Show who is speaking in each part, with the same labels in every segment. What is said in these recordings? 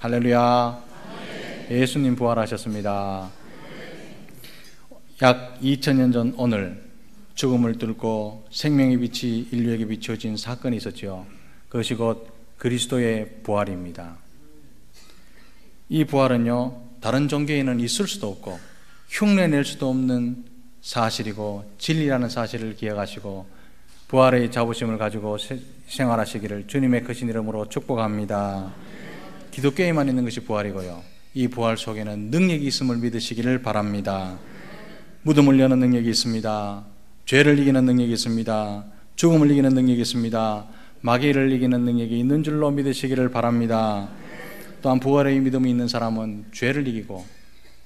Speaker 1: 할렐루야. 예수님 부활하셨습니다. 약 2000년 전 오늘 죽음을 뚫고 생명의 빛이 인류에게 비춰진 사건이 있었죠. 그것이 곧 그리스도의 부활입니다. 이 부활은요, 다른 종교에는 있을 수도 없고 흉내낼 수도 없는 사실이고 진리라는 사실을 기억하시고 부활의 자부심을 가지고 생활하시기를 주님의 크신 이름으로 축복합니다. 기독교에만 있는 것이 부활이고요, 이 부활 속에는 능력이 있음을 믿으시기를 바랍니다. 무덤을 여는 능력이 있습니다. 죄를 이기는 능력이 있습니다. 죽음을 이기는 능력이 있습니다. 마귀를 이기는 능력이 있는 줄로 믿으시기를 바랍니다. 또한 부활의 믿음이 있는 사람은 죄를 이기고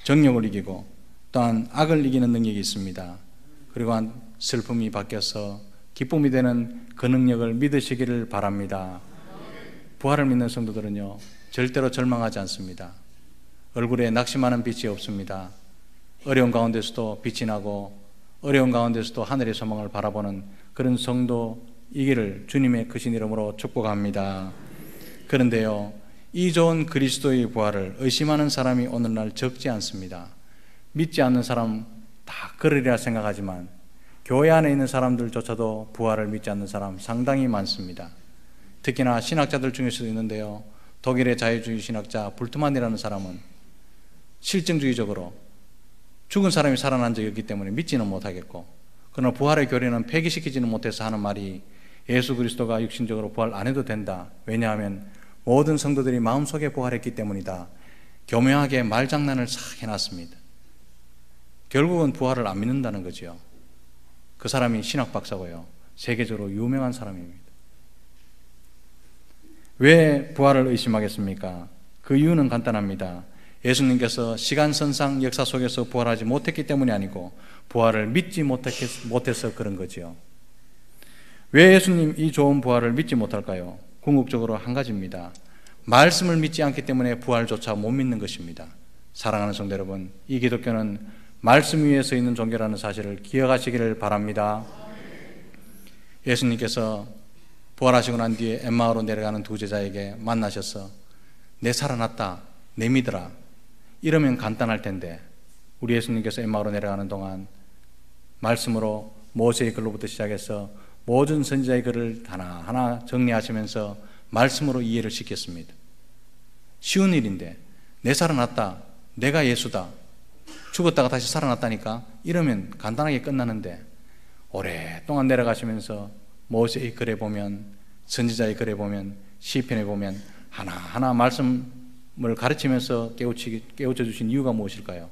Speaker 1: 정욕을 이기고 또한 악을 이기는 능력이 있습니다. 그리고 슬픔이 바뀌어서 기쁨이 되는 그 능력을 믿으시기를 바랍니다. 부활을 믿는 성도들은요, 절대로 절망하지 않습니다. 얼굴에 낙심하는 빛이 없습니다. 어려운 가운데서도 빛이 나고 어려운 가운데서도 하늘의 소망을 바라보는 그런 성도이기를 주님의 크신 이름으로 축복합니다. 그런데요, 이 좋은 그리스도의 부활을 의심하는 사람이 오늘날 적지 않습니다. 믿지 않는 사람 다 그러리라 생각하지만 교회 안에 있는 사람들조차도 부활을 믿지 않는 사람 상당히 많습니다. 특히나 신학자들 중에서도 있는데요, 독일의 자유주의 신학자 불트만이라는 사람은 실증주의적으로 죽은 사람이 살아난 적이 없기 때문에 믿지는 못하겠고, 그러나 부활의 교리는 폐기시키지는 못해서 하는 말이 예수 그리스도가 육신적으로 부활 안 해도 된다. 왜냐하면 모든 성도들이 마음속에 부활했기 때문이다. 교묘하게 말장난을 싹 해놨습니다. 결국은 부활을 안 믿는다는 거죠. 그 사람이 신학 박사고요, 세계적으로 유명한 사람입니다. 왜 부활을 의심하겠습니까? 그 이유는 간단합니다. 예수님께서 시간선상 역사 속에서 부활하지 못했기 때문이 아니고 부활을 믿지 못해서 그런 거지요. 왜 예수님 이 좋은 부활을 믿지 못할까요? 궁극적으로 한 가지입니다. 말씀을 믿지 않기 때문에 부활조차 못 믿는 것입니다. 사랑하는 성도 여러분, 이 기독교는 말씀 위에 서 있는 종교라는 사실을 기억하시기를 바랍니다. 예수님께서 부활하시고 난 뒤에 엠마오로 내려가는 두 제자에게 만나셔서 내 살아났다, 내 믿으라, 이러면 간단할 텐데 우리 예수님께서 엠마오로 내려가는 동안 말씀으로 모세의 글로부터 시작해서 모든 선지자의 글을 하나하나 정리하시면서 말씀으로 이해를 시켰습니다. 쉬운 일인데 내 살아났다, 내가 예수다, 죽었다가 다시 살아났다니까 이러면 간단하게 끝나는데 오랫동안 내려가시면서 모세의 글에 보면, 선지자의 글에 보면, 시편에 보면 하나하나 말씀을 가르치면서 깨우쳐 주신 이유가 무엇일까요?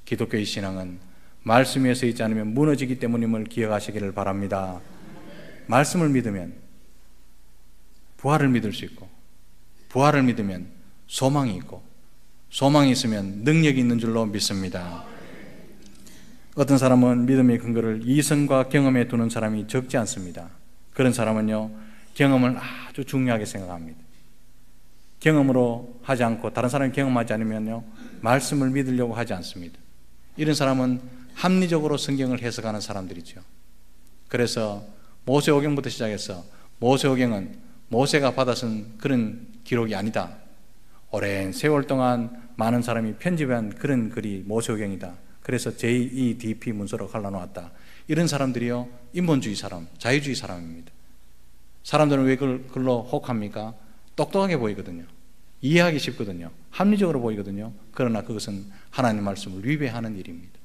Speaker 1: 기독교의 신앙은 말씀 위에 서 있지 않으면 무너지기 때문임을 기억하시기를 바랍니다. 말씀을 믿으면 부활을 믿을 수 있고, 부활을 믿으면 소망이 있고, 소망이 있으면 능력이 있는 줄로 믿습니다. 어떤 사람은 믿음의 근거를 이성과 경험에 두는 사람이 적지 않습니다. 그런 사람은요, 경험을 아주 중요하게 생각합니다. 경험으로 하지 않고 다른 사람이 경험하지 않으면요, 말씀을 믿으려고 하지 않습니다. 이런 사람은 합리적으로 성경을 해석하는 사람들이죠. 그래서 모세오경부터 시작해서 모세오경은 모세가 받아쓴 그런 기록이 아니다. 오랜 세월 동안 많은 사람이 편집한 그런 글이 모세오경이다. 그래서 JEDP 문서로 갈라놓았다. 이런 사람들이요, 인본주의 사람, 자유주의 사람입니다. 사람들은 왜 그걸로 혹합니까? 똑똑하게 보이거든요. 이해하기 쉽거든요. 합리적으로 보이거든요. 그러나 그것은 하나님의 말씀을 위배하는 일입니다.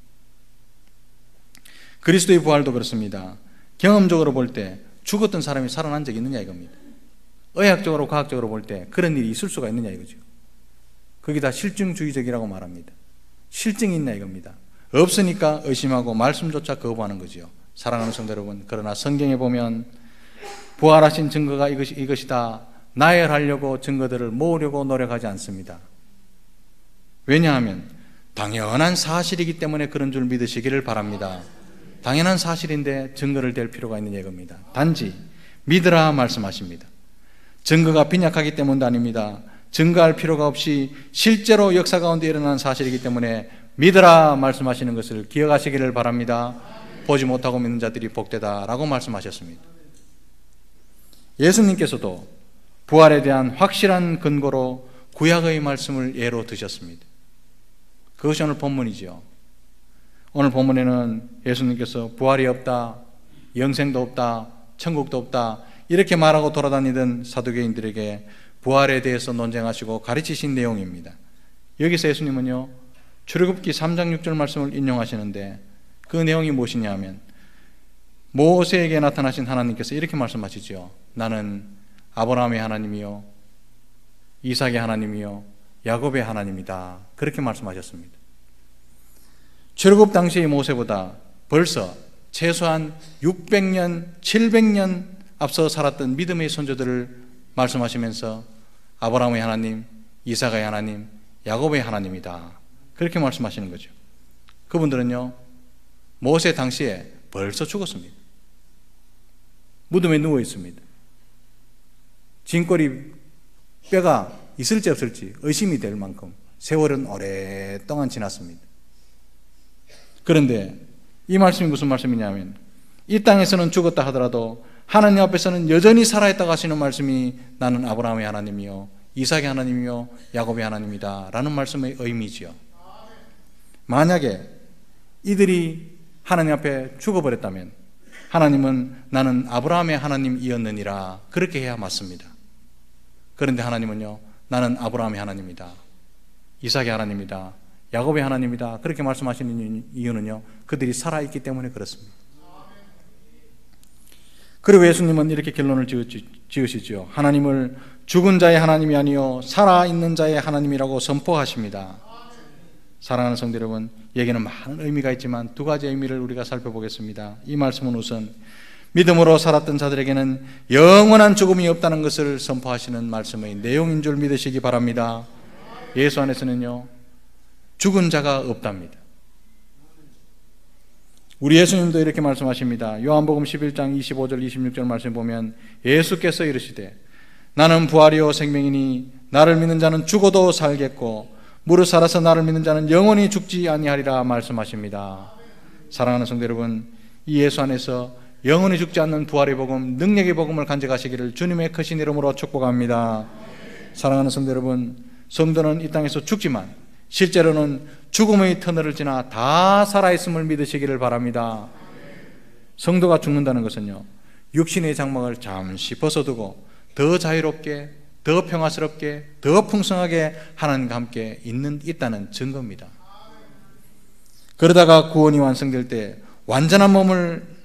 Speaker 1: 그리스도의 부활도 그렇습니다. 경험적으로 볼 때 죽었던 사람이 살아난 적이 있느냐 이겁니다. 의학적으로 과학적으로 볼 때 그런 일이 있을 수가 있느냐 이거죠. 그게 다 실증주의적이라고 말합니다. 실증이 있냐 이겁니다. 없으니까 의심하고 말씀조차 거부하는 거죠. 사랑하는 성도 여러분, 그러나 성경에 보면 부활하신 증거가 이것이다 나열하려고 증거들을 모으려고 노력하지 않습니다. 왜냐하면 당연한 사실이기 때문에 그런 줄 믿으시기를 바랍니다. 당연한 사실인데 증거를 댈 필요가 있는 얘기입니다. 단지 믿으라 말씀하십니다. 증거가 빈약하기 때문도 아닙니다. 증거할 필요가 없이 실제로 역사 가운데 일어난 사실이기 때문에 믿으라 말씀하시는 것을 기억하시기를 바랍니다. 보지 못하고 믿는 자들이 복되다라고 말씀하셨습니다. 예수님께서도 부활에 대한 확실한 근거로 구약의 말씀을 예로 드셨습니다. 그것이 오늘 본문이죠. 오늘 본문에는 예수님께서 부활이 없다, 영생도 없다, 천국도 없다 이렇게 말하고 돌아다니던 사두개인들에게 부활에 대해서 논쟁하시고 가르치신 내용입니다. 여기서 예수님은요, 출애굽기 3장 6절 말씀을 인용하시는데 그 내용이 무엇이냐 하면 모세에게 나타나신 하나님께서 이렇게 말씀하시죠. 나는 아브라함의 하나님이요 이삭의 하나님이요 야곱의 하나님이다. 그렇게 말씀하셨습니다. 출애굽 당시의 모세보다 벌써 최소한 600년, 700년 앞서 살았던 믿음의 선조들을 말씀하시면서 아브라함의 하나님, 이삭의 하나님, 야곱의 하나님이다. 그렇게 말씀하시는 거죠. 그분들은요, 모세 당시에 벌써 죽었습니다. 무덤에 누워 있습니다. 진골이 뼈가 있을지 없을지 의심이 될 만큼 세월은 오랫동안 지났습니다. 그런데 이 말씀이 무슨 말씀이냐면 이 땅에서는 죽었다 하더라도 하나님 앞에서는 여전히 살아있다고 하시는 말씀이 나는 아브라함의 하나님이요 이삭의 하나님이요 야곱의 하나님이다 라는 말씀의 의미지요. 만약에 이들이 하나님 앞에 죽어버렸다면 하나님은 나는 아브라함의 하나님이었느니라 그렇게 해야 맞습니다. 그런데 하나님은요, 나는 아브라함의 하나님이다, 이삭의 하나님이다, 야곱의 하나님이다 그렇게 말씀하시는 이유는요, 그들이 살아있기 때문에 그렇습니다. 그리고 예수님은 이렇게 결론을 지으시죠. 하나님을 죽은 자의 하나님이 아니요 살아있는 자의 하나님이라고 선포하십니다. 사랑하는 성도 여러분, 여기에는 많은 의미가 있지만 두 가지 의미를 우리가 살펴보겠습니다. 이 말씀은 우선 믿음으로 살았던 자들에게는 영원한 죽음이 없다는 것을 선포하시는 말씀의 내용인 줄 믿으시기 바랍니다. 예수 안에서는요, 죽은 자가 없답니다. 우리 예수님도 이렇게 말씀하십니다. 요한복음 11장 25절 26절 말씀 보면 예수께서 이르시되 나는 부활이요 생명이니 나를 믿는 자는 죽어도 살겠고 무릇 살아서 나를 믿는 자는 영원히 죽지 아니하리라 말씀하십니다. 사랑하는 성도 여러분, 이 예수 안에서 영원히 죽지 않는 부활의 복음, 능력의 복음을 간직하시기를 주님의 크신 이름으로 축복합니다. 사랑하는 성도 여러분, 성도는 이 땅에서 죽지만 실제로는 죽음의 터널을 지나 다 살아있음을 믿으시기를 바랍니다. 성도가 죽는다는 것은요, 육신의 장막을 잠시 벗어두고 더 자유롭게, 더 평화스럽게, 더 풍성하게 하나님과 함께 있다는 증거입니다. 그러다가 구원이 완성될 때 완전한 몸을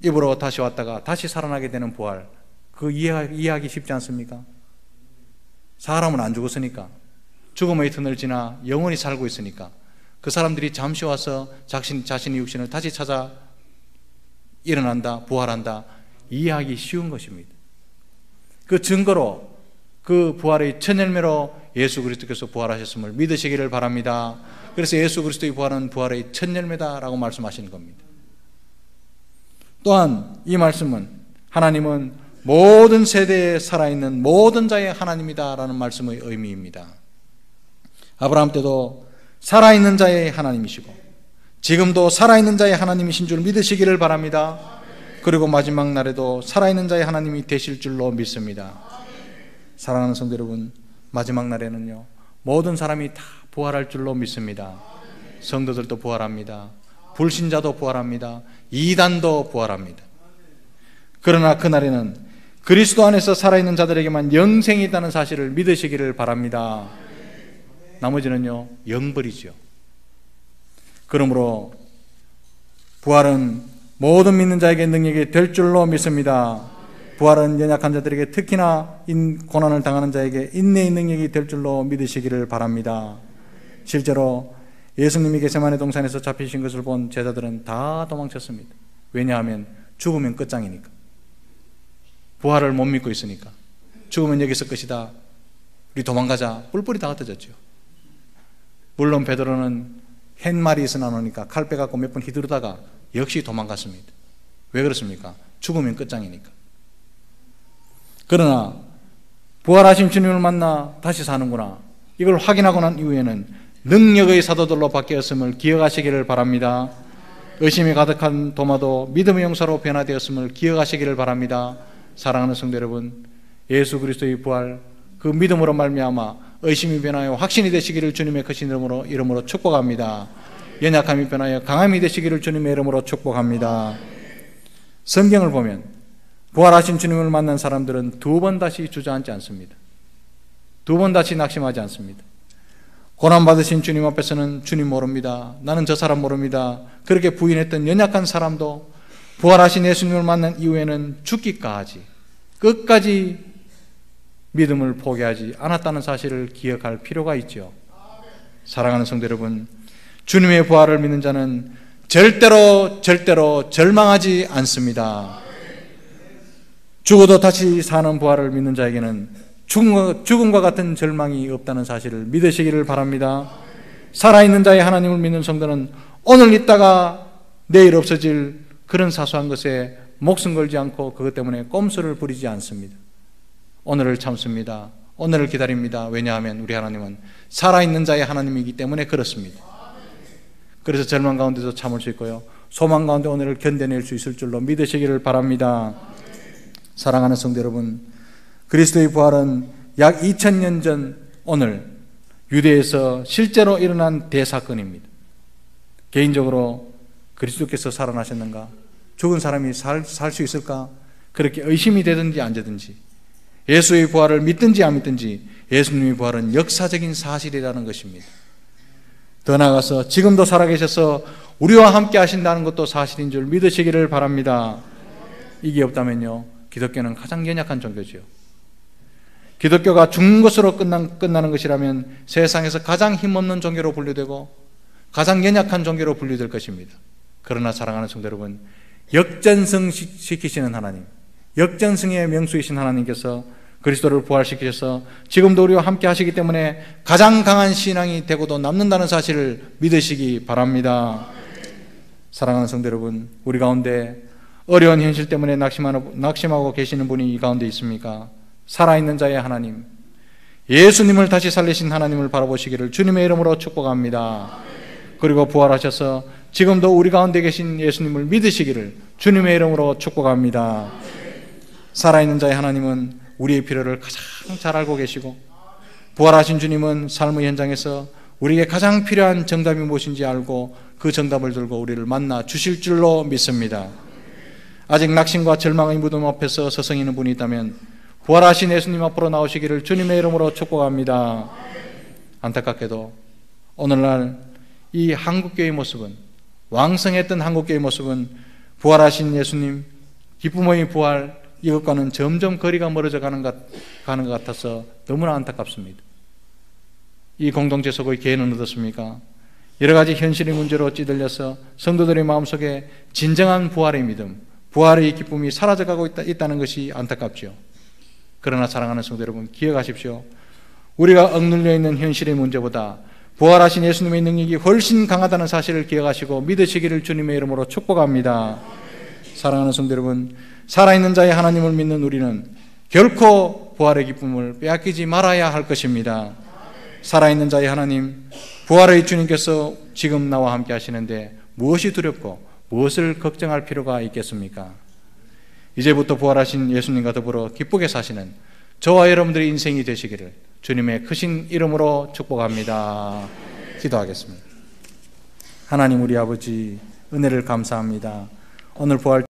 Speaker 1: 입으로 다시 왔다가 다시 살아나게 되는 부활, 그 이해하기 쉽지 않습니까? 사람은 안 죽었으니까, 죽음의 터널을 지나 영원히 살고 있으니까 그 사람들이 잠시 와서 자신의 육신을 다시 찾아 일어난다, 부활한다, 이해하기 쉬운 것입니다. 그 증거로, 그 부활의 첫 열매로 예수 그리스도께서 부활하셨음을 믿으시기를 바랍니다. 그래서 예수 그리스도의 부활은 부활의 첫 열매다라고 말씀하시는 겁니다. 또한 이 말씀은 하나님은 모든 세대에 살아있는 모든 자의 하나님이다라는 말씀의 의미입니다. 아브라함 때도 살아있는 자의 하나님이시고 지금도 살아있는 자의 하나님이신 줄 믿으시기를 바랍니다. 그리고 마지막 날에도 살아있는 자의 하나님이 되실 줄로 믿습니다. 사랑하는 성도 여러분, 마지막 날에는요, 모든 사람이 다 부활할 줄로 믿습니다. 성도들도 부활합니다. 불신자도 부활합니다. 이단도 부활합니다. 그러나 그날에는 그리스도 안에서 살아있는 자들에게만 영생이 있다는 사실을 믿으시기를 바랍니다. 나머지는요, 영벌이죠. 그러므로 부활은 모든 믿는 자에게 능력이 될 줄로 믿습니다. 부활은 연약한 자들에게, 특히나 고난을 당하는 자에게 인내의 능력이 될 줄로 믿으시기를 바랍니다. 실제로 예수님이 겟세마네 동산에서 잡히신 것을 본 제자들은 다 도망쳤습니다. 왜냐하면 죽으면 끝장이니까. 부활을 못 믿고 있으니까. 죽으면 여기서 끝이다, 우리 도망가자, 뿔뿔이 다 흩어졌죠. 물론 베드로는 햇말이 있어 나오니까 칼 빼갖고 몇 번 휘두르다가 역시 도망갔습니다. 왜 그렇습니까? 죽으면 끝장이니까. 그러나 부활하신 주님을 만나 다시 사는구나, 이걸 확인하고 난 이후에는 능력의 사도들로 바뀌었음을 기억하시기를 바랍니다. 의심이 가득한 도마도 믿음의 용사로 변화되었음을 기억하시기를 바랍니다. 사랑하는 성도 여러분, 예수 그리스도의 부활, 그 믿음으로 말미암아 의심이 변하여 확신이 되시기를 주님의 크신 이름으로 축복합니다. 연약함이 변하여 강함이 되시기를 주님의 이름으로 축복합니다. 성경을 보면 부활하신 주님을 만난 사람들은 두 번 다시 주저앉지 않습니다. 두 번 다시 낙심하지 않습니다. 고난받으신 주님 앞에서는 주님 모릅니다. 나는 저 사람 모릅니다. 그렇게 부인했던 연약한 사람도 부활하신 예수님을 만난 이후에는 죽기까지 끝까지 믿음을 포기하지 않았다는 사실을 기억할 필요가 있죠. 사랑하는 성도 여러분, 주님의 부활을 믿는 자는 절대로 절망하지 않습니다. 죽어도 다시 사는 부활을 믿는 자에게는 죽음과 같은 절망이 없다는 사실을 믿으시기를 바랍니다. 살아있는 자의 하나님을 믿는 성도는 오늘 있다가 내일 없어질 그런 사소한 것에 목숨 걸지 않고 그것 때문에 꼼수를 부리지 않습니다. 오늘을 참습니다. 오늘을 기다립니다. 왜냐하면 우리 하나님은 살아있는 자의 하나님이기 때문에 그렇습니다. 그래서 절망 가운데도 참을 수 있고요, 소망 가운데 오늘을 견뎌낼 수 있을 줄로 믿으시기를 바랍니다. 사랑하는 성도 여러분, 그리스도의 부활은 약 2000년 전 오늘 유대에서 실제로 일어난 대사건입니다. 개인적으로 그리스도께서 살아나셨는가? 죽은 사람이 살 수 있을까? 그렇게 의심이 되든지 안 되든지, 예수의 부활을 믿든지 안 믿든지 예수님의 부활은 역사적인 사실이라는 것입니다. 더 나아가서 지금도 살아계셔서 우리와 함께 하신다는 것도 사실인 줄 믿으시기를 바랍니다. 이게 없다면요, 기독교는 가장 연약한 종교지요. 기독교가 죽는 것으로 끝나는 것이라면 세상에서 가장 힘없는 종교로 분류되고 가장 연약한 종교로 분류될 것입니다. 그러나 사랑하는 성도 여러분, 역전승시키시는 하나님, 역전승의 명수이신 하나님께서 그리스도를 부활시키셔서 지금도 우리와 함께 하시기 때문에 가장 강한 신앙이 되고도 남는다는 사실을 믿으시기 바랍니다. 사랑하는 성도 여러분, 우리 가운데 어려운 현실 때문에 낙심하고 계시는 분이 이 가운데 있습니까? 살아있는 자의 하나님, 예수님을 다시 살리신 하나님을 바라보시기를 주님의 이름으로 축복합니다. 그리고 부활하셔서 지금도 우리 가운데 계신 예수님을 믿으시기를 주님의 이름으로 축복합니다. 살아있는 자의 하나님은 우리의 필요를 가장 잘 알고 계시고, 부활하신 주님은 삶의 현장에서 우리에게 가장 필요한 정답이 무엇인지 알고 그 정답을 들고 우리를 만나 주실 줄로 믿습니다. 아직 낙심과 절망의 무덤 앞에서 서성이는 분이 있다면 부활하신 예수님 앞으로 나오시기를 주님의 이름으로 축복합니다. 안타깝게도 오늘날 이 한국교회의 모습은, 왕성했던 한국교회의 모습은 부활하신 예수님, 기쁨의 부활, 이것과는 점점 거리가 멀어져 가는 것 같아서 너무나 안타깝습니다. 이 공동체 속의 교회는 어떻습니까? 여러 가지 현실의 문제로 찌들려서 성도들의 마음속에 진정한 부활의 믿음, 부활의 기쁨이 사라져가고 있다는 것이 안타깝죠. 그러나 사랑하는 성도 여러분, 기억하십시오. 우리가 억눌려 있는 현실의 문제보다 부활하신 예수님의 능력이 훨씬 강하다는 사실을 기억하시고 믿으시기를 주님의 이름으로 축복합니다. 사랑하는 성도 여러분, 살아있는 자의 하나님을 믿는 우리는 결코 부활의 기쁨을 빼앗기지 말아야 할 것입니다. 살아있는 자의 하나님, 부활의 주님께서 지금 나와 함께 하시는데 무엇이 두렵고 무엇을 걱정할 필요가 있겠습니까? 이제부터 부활하신 예수님과 더불어 기쁘게 사시는 저와 여러분들의 인생이 되시기를 주님의 크신 이름으로 축복합니다. 기도하겠습니다. 하나님 우리 아버지, 은혜를 감사합니다. 오늘 부활